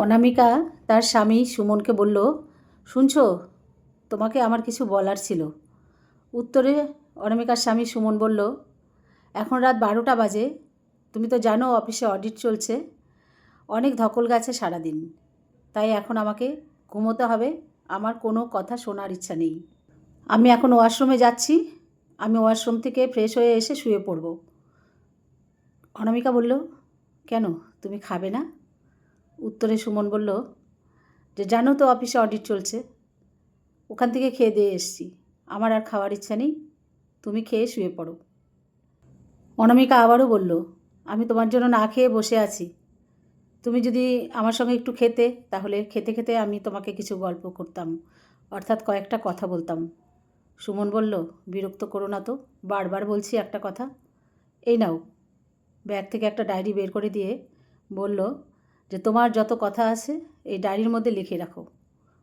অনামিকা তার স্বামী সুমনকে বলল, শুনছো, তোমাকে আমার কিছু বলার ছিল। উত্তরে অনামিকার স্বামী সুমন বলল, এখন রাত 12টা বাজে, তুমি তো জানো অফিসে অডিট চলছে, অনেক ধকল গেছে সারাদিন, তাই এখন আমাকে ঘুমোতে হবে, আমার কোনো কথা শোনার ইচ্ছা নেই। আমি এখন ওয়াশরুমে যাচ্ছি, আমি ওয়াশরুম থেকে ফ্রেশ হয়ে এসে শুয়ে পড়ব। অনামিকা বলল, কেন, তুমি খাবে না? উত্তরে সুমন বলল, যে জানো তো অফিসে অডিট চলছে, ওখান থেকে খেয়ে দিয়ে এসছি, আমার আর খাওয়ার ইচ্ছা নেই, তুমি খেয়ে শুয়ে পড়ো। অনামিকা আবারও বলল, আমি তোমার জন্য না খেয়ে বসে আছি, তুমি যদি আমার সঙ্গে একটু খেতে, তাহলে খেতে খেতে আমি তোমাকে কিছু গল্প করতাম, অর্থাৎ কয়েকটা কথা বলতাম। সুমন বলল, বিরক্ত করো না তো, বারবার বলছি একটা কথা। এই নাও। ব্যাগ থেকে একটা ডায়েরি বের করে দিয়ে বলল, যে তোমার যত কথা আছে এই ডায়েরির মধ্যে লিখে রাখো,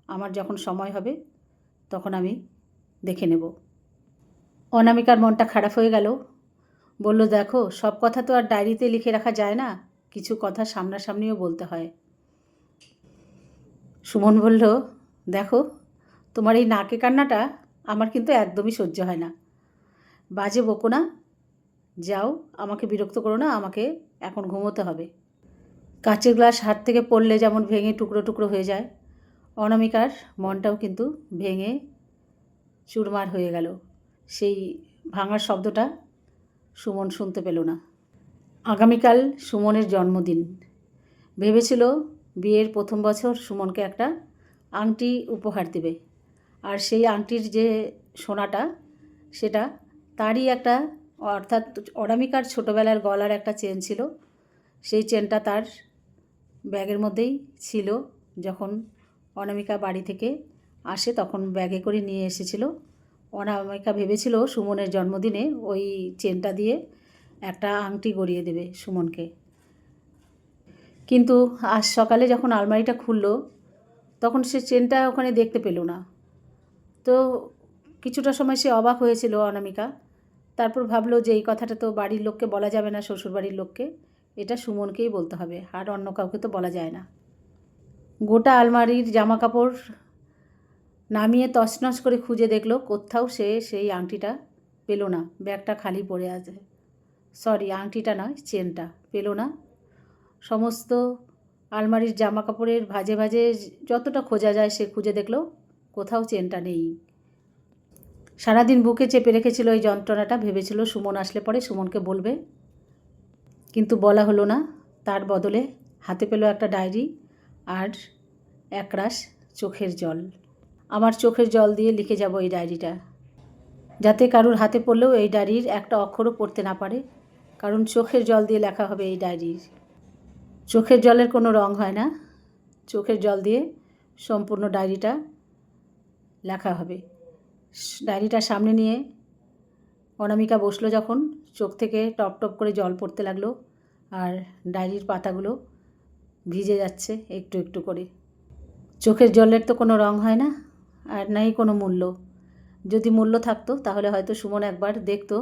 আমার যখন সময় হবে তখন আমি দেখে নেব। অনামিকার মনটা খারাপ হয়ে গেল। বলল, দেখো, সব কথা তো আর ডায়েরিতে লিখে রাখা যায় না, কিছু কথা সামনাসামনিও বলতে হয়। সুমন বলল, দেখো, তোমার এই নাকে কান্নাটা আমার কিন্তু একদমই সহ্য হয় না, বাজে বকো না, যাও, আমাকে বিরক্ত করো না, আমাকে এখন ঘুমোতে হবে। কাচের গ্লাস হাত থেকে পড়লে যেমন ভেঙে টুকরো টুকরো হয়ে যায়, অনামিকার মনটাও কিন্তু ভেঙে চুরমার হয়ে গেল। সেই ভাঙার শব্দটা সুমন শুনতে পেল না। আগামীকাল সুমনের জন্মদিন। ভেবেছিল বিয়ের প্রথম বছর সুমনকে একটা আংটি উপহার দেবে, আর সেই আংটির যে সোনাটা, সেটা তারই একটা, অর্থাৎ অনামিকার ছোটোবেলার গলার একটা চেন ছিল, সেই চেনটা তার ব্যাগের মধ্যেই ছিল। যখন অনামিকা বাড়ি থেকে আসে তখন ব্যাগে করে নিয়ে এসেছিল। অনামিকা ভেবেছিল সুমনের জন্মদিনে ওই চেনটা দিয়ে একটা আংটি গড়িয়ে দেবে সুমনকে, কিন্তু আজ সকালে যখন আলমারিটা খুললো তখন সে চেনটা ওখানে দেখতে পেল না। তো কিছুটা সময় সে অবাক হয়েছিল অনামিকা, তারপর ভাবলো যে এই কথাটা তো বাড়ির লোককে বলা যাবে না, শ্বশুরবাড়ির লোককে, এটা সুমনকেই বলতে হবে, আর অন্য কাউকে তো বলা যায় না। গোটা আলমারির জামা কাপড় নামিয়ে তছনছ করে খুঁজে দেখলো, কোথাও সে সেই আংটিটা পেল না, ব্যাগটা খালি পড়ে আছে। সরি, আংটিটা নয়, চেনটা পেল না। সমস্ত আলমারির জামা কাপড়ের ভাঁজে ভাঁজে যতটা খোঁজা যায় সে খুঁজে দেখলো, কোথাও চেনটা নেই। সারাদিন বুকে চেপে রেখেছিল এই যন্ত্রণাটা, ভেবেছিল সুমন আসলে পরে সুমনকে বলবে, কিন্তু বলা হলো না। তার বদলে হাতে পেল একটা ডায়েরি আর একরাশ চোখের জল। আমার চোখের জল দিয়ে লিখে যাব এই ডায়েরিটা, যাতে কারুর হাতে পড়লেও এই ডায়েরির একটা অক্ষরও পড়তে না পারে, কারণ চোখের জল দিয়ে লেখা হবে এই ডায়েরির। চোখের জলের কোনো রং হয় না, চোখের জল দিয়ে সম্পূর্ণ ডায়েরিটা লেখা হবে। ডায়েরিটা সামনে নিয়ে অনামিকা বসলো, যখন চোখ থেকে টপ টপ করে জল পড়তে লাগলো, আর ডায়েরির পাতাগুলো ভিজে যাচ্ছে একটু একটু করে। চোখের জলের তো কোনো রং হয় না, আর নাই কোনো মূল্য। যদি মূল্য থাকতো তাহলে হয়তো সুমন একবার দেখতো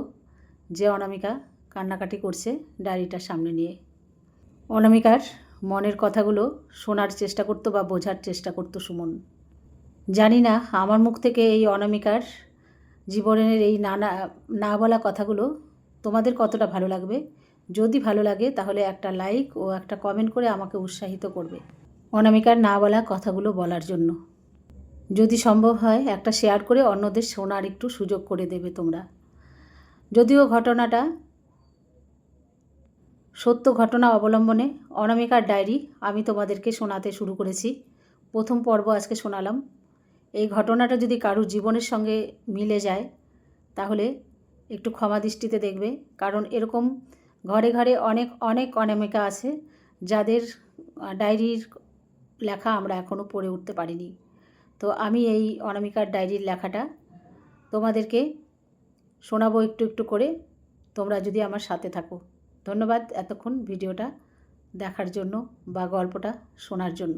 যে অনামিকা কান্নাকাটি করছে ডায়েরিটার সামনে নিয়ে। অনামিকার মনের কথাগুলো শোনার চেষ্টা করতো বা বোঝার চেষ্টা করতো সুমন। জানি না আমার মুখ থেকে এই অনামিকার জীবনের এই না বলা কথাগুলো তোমাদের কতটা ভালো লাগবে। যদি ভালো লাগে তাহলে একটা লাইক ও একটা কমেন্ট করে আমাকে উৎসাহিত করবে অনামিকার না বলা কথাগুলো বলার জন্য। যদি সম্ভব হয় একটা শেয়ার করে অন্যদের শোনার একটু সুযোগ করে দেবে তোমরা। যদিও ঘটনাটা সত্য ঘটনা অবলম্বনে অনামিকার ডায়েরি আমি তোমাদেরকে শোনাতে শুরু করেছি। প্রথম পর্ব আজকে শোনালাম। এই ঘটনাটা যদি কারুর জীবনের সঙ্গে মিলে যায় তাহলে একটু ক্ষমা দৃষ্টিতে দেখবে, কারণ এরকম ঘরে ঘরে অনেক অনেক অনামিকা আছে যাদের ডায়েরির লেখা আমরা এখনও পড়ে উঠতে পারিনি। তো আমি এই অনামিকার ডায়েরির লেখাটা তোমাদেরকে শোনাবো একটু একটু করে, তোমরা যদি আমার সাথে থাকো। ধন্যবাদ এতক্ষণ ভিডিওটা দেখার জন্য বা গল্পটা শোনার জন্য।